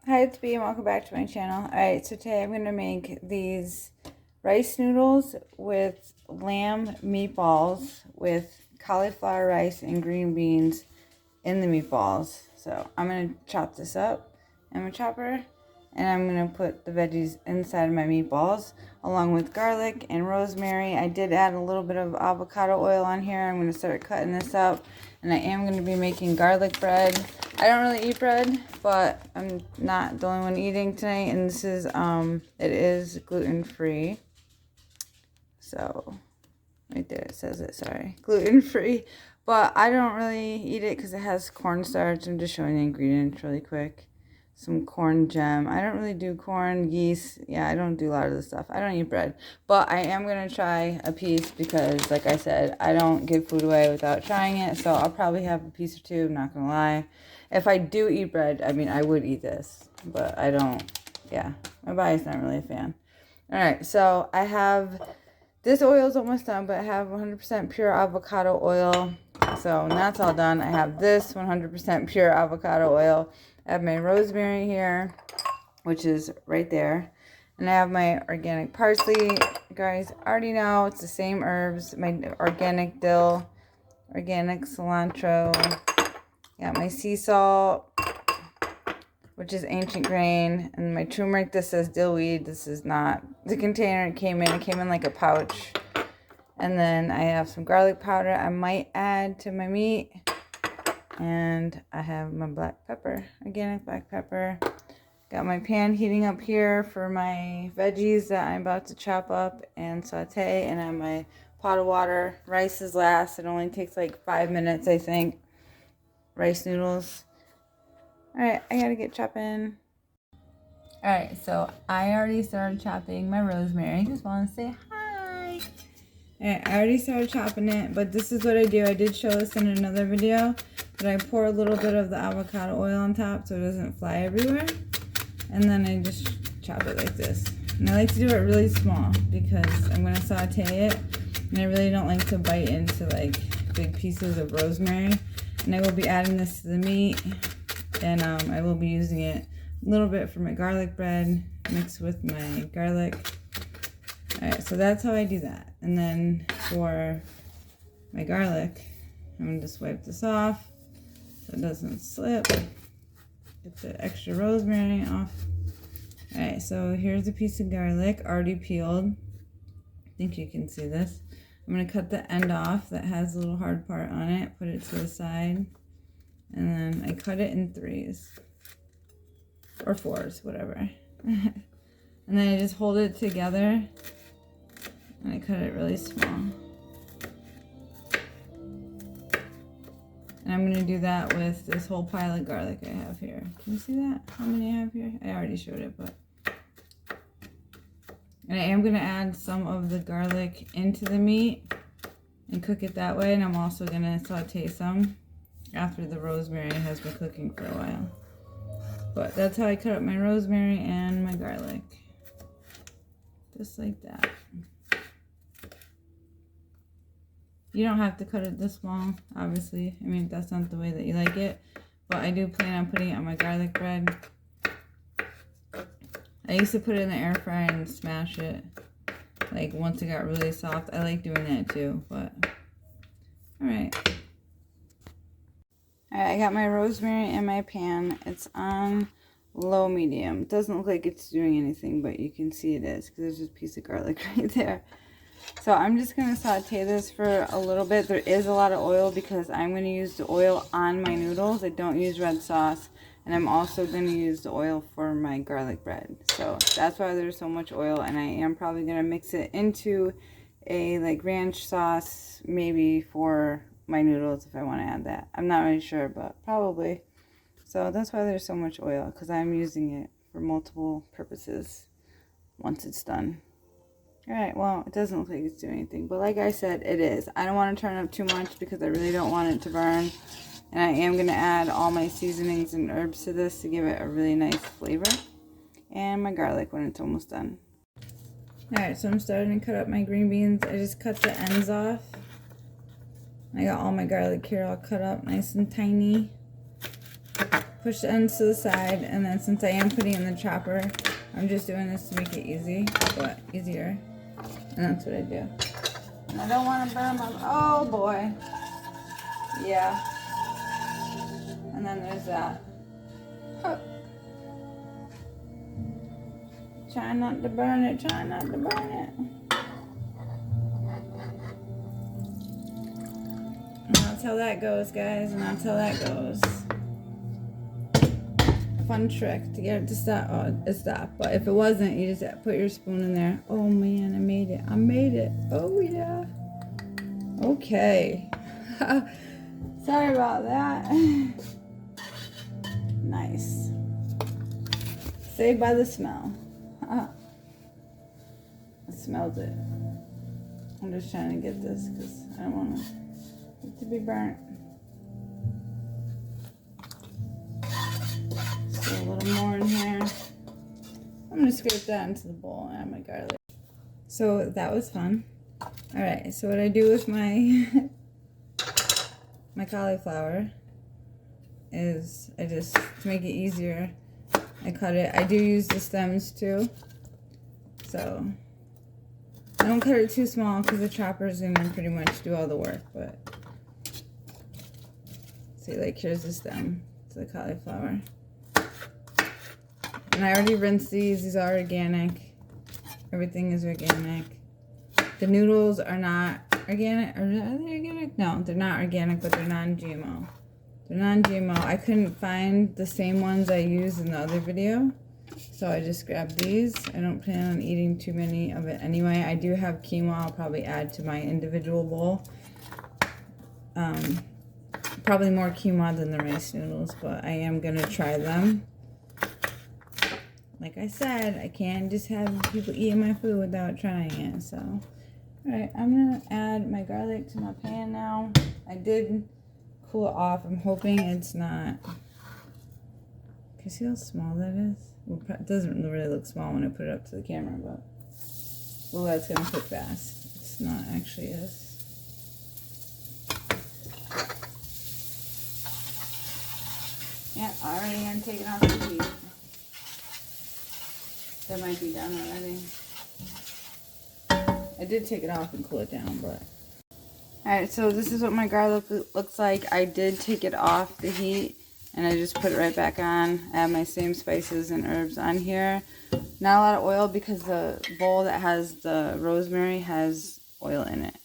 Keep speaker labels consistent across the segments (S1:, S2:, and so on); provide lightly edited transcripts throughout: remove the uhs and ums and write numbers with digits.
S1: Hi, it's B and welcome back to my channel. Alright, so today I'm going to make these rice noodles with lamb meatballs with cauliflower rice and green beans in the meatballs. So I'm going to chop this up in my chopper and I'm going to put the veggies inside of my meatballs along with garlic and rosemary. I did add a little bit of avocado oil on here. I'm going to start cutting this up, and I am going to be making garlic bread. I don't really eat bread, but I'm not the only one eating tonight, and this is it is gluten-free. So right there it says it, sorry, gluten-free, but I don't really eat it because it has cornstarch. I'm just showing the ingredients really quick. Some corn gem. I don't really do corn, yeast. Yeah, I don't do a lot of this stuff. I don't eat bread, but I am going to try a piece because, like I said, I don't give food away without trying it, so I'll probably have a piece or two, I'm not going to lie. If I do eat bread, I mean, I would eat this, but I don't. Yeah, my body's not really a fan. All right, so I have, this oil is almost done, but I have 100% pure avocado oil. So when that's all done, I have this 100% pure avocado oil. I have my rosemary here, which is right there. And I have my organic parsley. You guys already know it's the same herbs. My organic dill, organic cilantro. Got my sea salt, which is ancient grain. And my turmeric, this says dillweed. This is not the container it came in. It came in like a pouch. And then I have some garlic powder I might add to my meat. And I have my black pepper, organic black pepper. Got my pan heating up here for my veggies that I'm about to chop up and saute. And I have my pot of water. Rice is last. It only takes like 5 minutes, I think. Rice noodles. Alright, I gotta get chopping. Alright, so I already started chopping my rosemary. Just want to say hi. Alright, I already started chopping it, but this is what I do. I did show this in another video, but I pour a little bit of the avocado oil on top so it doesn't fly everywhere. And then I just chop it like this. And I like to do it really small because I'm going to saute it. And I really don't like to bite into like big pieces of rosemary. And I will be adding this to the meat. And I will be using it a little bit for my garlic bread mixed with my garlic. Alright, so that's how I do that. And then for my garlic, I'm going to just wipe this off so it doesn't slip. Get the extra rosemary off. Alright, so here's a piece of garlic already peeled. I think you can see this. I'm going to cut the end off that has a little hard part on it, put it to the side, and then I cut it in 3s. Or 4s, whatever. And then I just hold it together, and I cut it really small. And I'm going to do that with this whole pile of garlic I have here. Can you see that? How many I have here? I already showed it, but... And I am going to add some of the garlic into the meat and cook it that way. And I'm also going to saute some after the rosemary has been cooking for a while. But that's how I cut up my rosemary and my garlic. Just like that. You don't have to cut it this small, obviously. I mean, if that's not the way that you like it. But I do plan on putting it on my garlic bread. I used to put it in the air fryer and smash it. Like, once it got really soft. I like doing that too, but... Alright. Alright, I got my rosemary in my pan. It's on low medium. It doesn't look like it's doing anything, but you can see it is, because there's just a piece of garlic right there. So I'm just going to saute this for a little bit. There is a lot of oil because I'm going to use the oil on my noodles. I don't use red sauce. And I'm also going to use the oil for my garlic bread. So that's why there's so much oil. And I am probably going to mix it into a like ranch sauce maybe for my noodles if I want to add that. I'm not really sure, but probably. So that's why there's so much oil, because I'm using it for multiple purposes once it's done. Alright, well, it doesn't look like it's doing anything, but like I said, it is. I don't want to turn up too much because I really don't want it to burn. And I am going to add all my seasonings and herbs to this to give it a really nice flavor. And my garlic when it's almost done. Alright, so I'm starting to cut up my green beans. I just cut the ends off. I got all my garlic here all cut up nice and tiny. push the ends to the side, and then since I am putting it in the chopper, I'm just doing this to make it easier. And that's what I do. And I don't want to burn my, oh boy. Yeah. And then there's that. Oh. Try not to burn it, try not to burn it. And that's how that goes, guys, and that's how that goes. Fun trick to get it to stop. Oh, it stopped. But if it wasn't, you just put your spoon in there. Oh man, I made it. I made it. Oh yeah. Okay. Sorry about that. Nice. Saved by the smell. I smelled it. I'm just trying to get this because I don't want it to be burnt. A little more in here. I'm gonna scrape that into the bowl and add my garlic. So that was fun. All right, so what I do with my my cauliflower is I just, to make it easier, I cut it. I do use the stems too, so I don't cut it too small because the chopper's gonna pretty much do all the work. But see, like here's the stem to the cauliflower. And I already rinsed these. These are organic. Everything is organic. The noodles are not organic. Are they organic? No, they're not organic, but they're non-GMO. They're non-GMO. I couldn't find the same ones I used in the other video, so I just grabbed these. I don't plan on eating too many of it anyway. I do have quinoa I'll probably add to my individual bowl. Probably more quinoa than the rice noodles, but I am going to try them. Like I said, I can't just have people eating my food without trying it. So, alright, I'm going to add my garlic to my pan now. I did cool it off. I'm hoping it's not... Can you see how small that is? Well, it doesn't really look small when I put it up to the camera, but... Well, that's going to cook fast. It's not actually is. Yeah, I already am taking off the heat. That might be done already. I did take it off and cool it down, but... Alright, so this is what my garlic looks like. I did take it off the heat, and I just put it right back on. I have my same spices and herbs on here. Not a lot of oil because the bowl that has the rosemary has oil in it.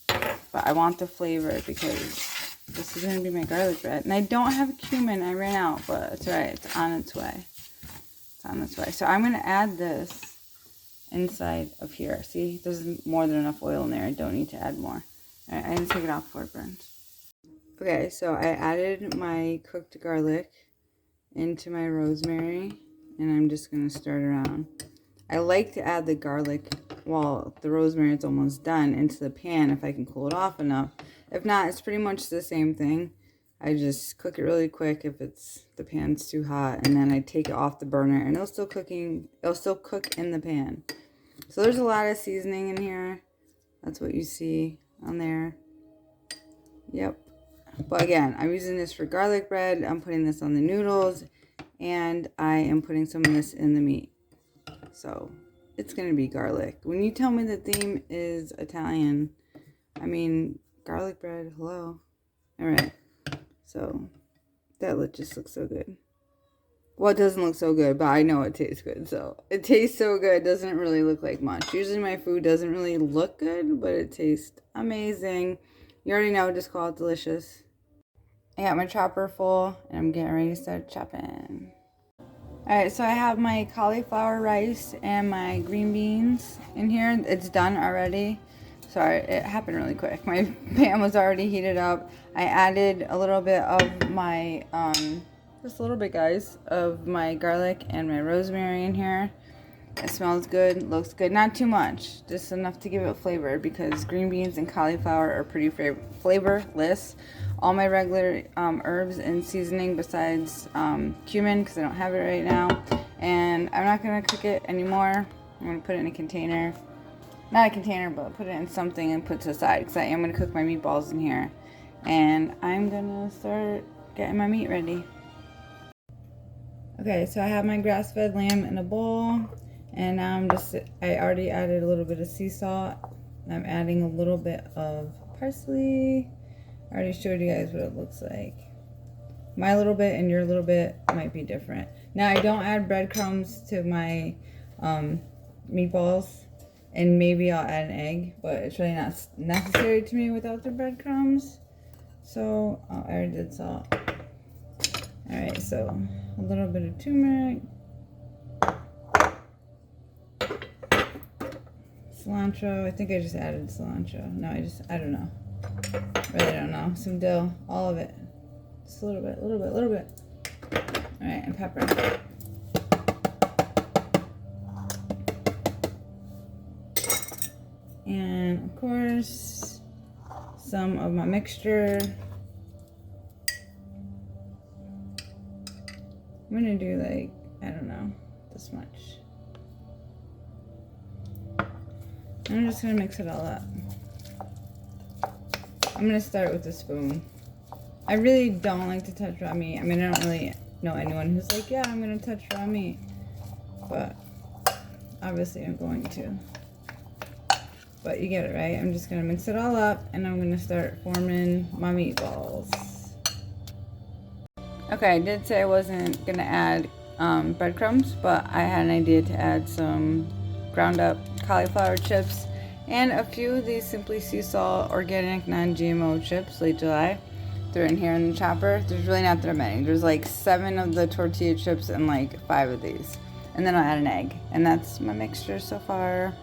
S1: But I want the flavor because this is going to be my garlic bread. And I don't have cumin. I ran out, but it's alright. It's on its way. On this way. So I'm going to add this inside of here. See, there's more than enough oil in there. I don't need to add more. All right, I didn't take it off before it burns. Okay, so I added my cooked garlic into my rosemary, and I'm just going to stir it around. I like to add the garlic while the rosemary is almost done into the pan if I can cool it off enough. If not, it's pretty much the same thing. I just cook it really quick if the pan's too hot, and then I take it off the burner, and it'll still cook in the pan. So there's a lot of seasoning in here. That's what you see on there. Yep. But again, I'm using this for garlic bread. I'm putting this on the noodles, and I am putting some of this in the meat. So it's gonna be garlic. When you tell me the theme is Italian, I mean garlic bread. Hello. All right. So, that just looks so good. Well, it doesn't look so good, but I know it tastes good. So, it tastes so good. It doesn't really look like much. Usually my food doesn't really look good, but it tastes amazing. You already know, just call it delicious. I got my chopper full, and I'm getting ready to start chopping. Alright, so I have my cauliflower rice and my green beans in here. It's done already. Sorry, it happened really quick. My pan was already heated up. I added a little bit of my, just a little bit, guys, of my garlic and my rosemary in here. It smells good, looks good. Not too much, just enough to give it flavor because green beans and cauliflower are pretty flavorless. All my regular herbs and seasoning besides cumin, because I don't have it right now. And I'm not going to cook it anymore. I'm going to put it in a container. Not a container, but put it in something and put it to the side because I am going to cook my meatballs in here. And I'm going to start getting my meat ready. Okay, so I have my grass-fed lamb in a bowl, and now I already added a little bit of sea salt. I'm adding a little bit of parsley. I already showed you guys what it looks like. My little bit and your little bit might be different. Now, I don't add breadcrumbs to my meatballs, and maybe I'll add an egg, but it's really not necessary to me without the breadcrumbs. So, I already did salt. Alright, so a little bit of turmeric, cilantro. I think I just added cilantro. No, I don't know. Really don't know. Some dill, all of it. Just a little bit. Alright, and pepper. And of course, some of my mixture. I'm gonna do like, I don't know, this much. I'm just gonna mix it all up. I'm gonna start with a spoon. I really don't like to touch raw meat. I mean, I don't really know anyone who's like, yeah, I'm gonna touch raw meat. But obviously I'm going to. But you get it, right? I'm just gonna mix it all up and I'm gonna start forming my meatballs. Okay, I did say I wasn't gonna add breadcrumbs, but I had an idea to add some ground up cauliflower chips and a few of these Simply Sea Salt organic non-GMO chips, late July. They're in here in the chopper. There's really not that many. There's like 7 of the tortilla chips and like 5 of these. And then I'll add an egg. And that's my mixture so far.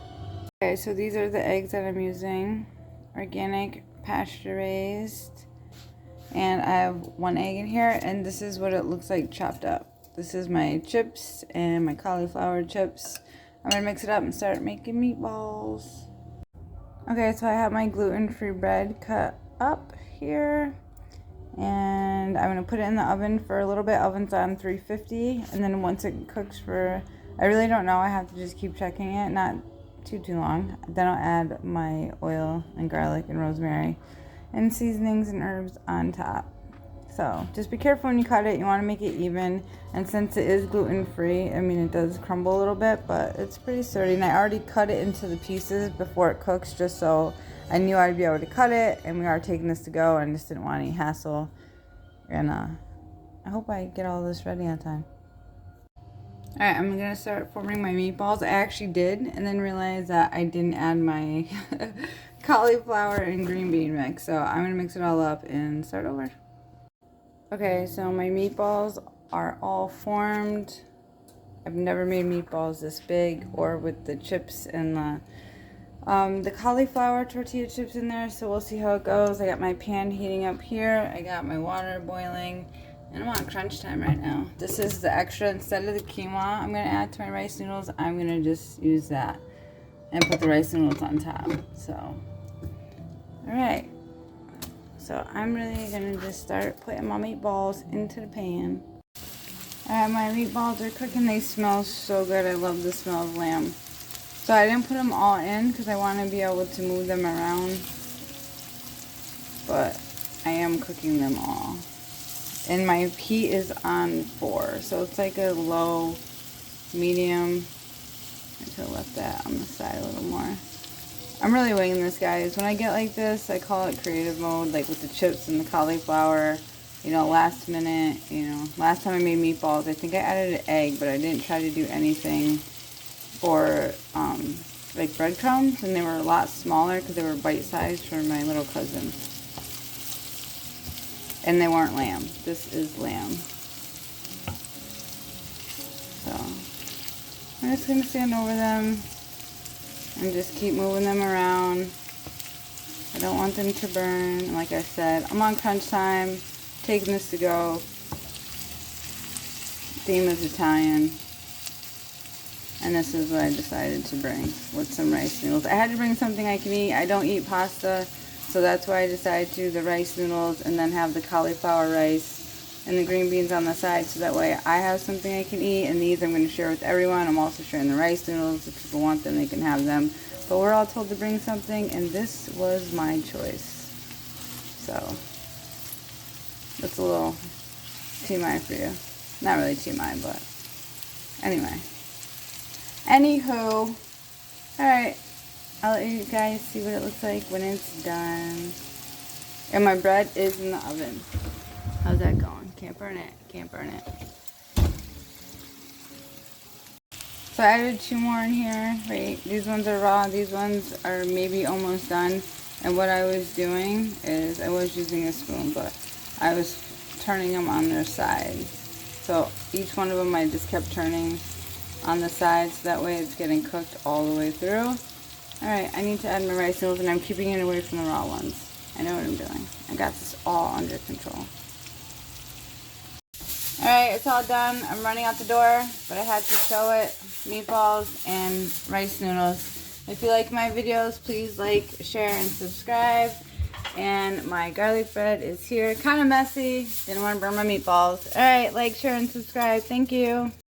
S1: Okay, so these are the eggs that I'm using. Organic, pasture raised. And I have 1 egg in here, and this is what it looks like chopped up. This is my chips and my cauliflower chips. I'm gonna mix it up and start making meatballs. Okay, so I have my gluten-free bread cut up here. And I'm gonna put it in the oven for a little bit. Oven's on 350, and then once it cooks for, I really don't know, I have to just keep checking it, not too long. Then I'll add my oil and garlic and rosemary and seasonings and herbs on top. So just be careful when you cut it. You want to make it even, and since it is gluten-free, I mean, it does crumble a little bit, but it's pretty sturdy. And I already cut it into the pieces before it cooks, just so I knew I'd be able to cut it, and we are taking this to go, and I just didn't want any hassle. And I hope I get all this ready on time. Alright, I'm gonna start forming my meatballs. I actually did, and then realized that I didn't add my cauliflower and green bean mix. So I'm gonna mix it all up and start over. Okay, so my meatballs are all formed. I've never made meatballs this big, or with the chips and the cauliflower tortilla chips in there. So we'll see how it goes. I got my pan heating up here. I got my water boiling. And I'm on crunch time right now. This is the extra. Instead of the quinoa I'm going to add to my rice noodles, I'm going to just use that and put the rice noodles on top. So, alright. So I'm really going to just start putting my meatballs into the pan. Alright, my meatballs are cooking. They smell so good. I love the smell of lamb. So I didn't put them all in because I want to be able to move them around. But I am cooking them all. And my heat is on 4, so it's like a low, medium. I could have left that on the side a little more. I'm really winging this, guys. When I get like this, I call it creative mode, like with the chips and the cauliflower. You know, last minute, you know. Last time I made meatballs, I think I added an egg, but I didn't try to do anything for, like breadcrumbs. And they were a lot smaller because they were bite-sized for my little cousin. And they weren't lamb. This is lamb. So, I'm just going to stand over them and just keep moving them around. I don't want them to burn. Like I said, I'm on crunch time, taking this to go. Theme is Italian. And this is what I decided to bring with some rice noodles. I had to bring something I can eat. I don't eat pasta. So that's why I decided to do the rice noodles and then have the cauliflower rice and the green beans on the side, so that way I have something I can eat. And these I'm going to share with everyone. I'm also sharing the rice noodles. If people want them, they can have them. But we're all told to bring something, and this was my choice. So that's a little TMI for you. Not really TMI, but anyway. Anywho, alright, I'll let you guys see what it looks like when it's done. And my bread is in the oven. How's that going? Can't burn it. Can't burn it. So I added 2 more in here. Wait, these ones are raw. These ones are maybe almost done. And what I was doing is, I was using a spoon, but I was turning them on their sides. So each one of them I just kept turning on the sides. That way it's getting cooked all the way through. Alright, I need to add my rice noodles, and I'm keeping it away from the raw ones. I know what I'm doing. I got this all under control. Alright, it's all done. I'm running out the door, but I had to show it. Meatballs and rice noodles. If you like my videos, please like, share, and subscribe. And my garlic bread is here. Kind of messy. Didn't want to burn my meatballs. Alright, like, share, and subscribe. Thank you.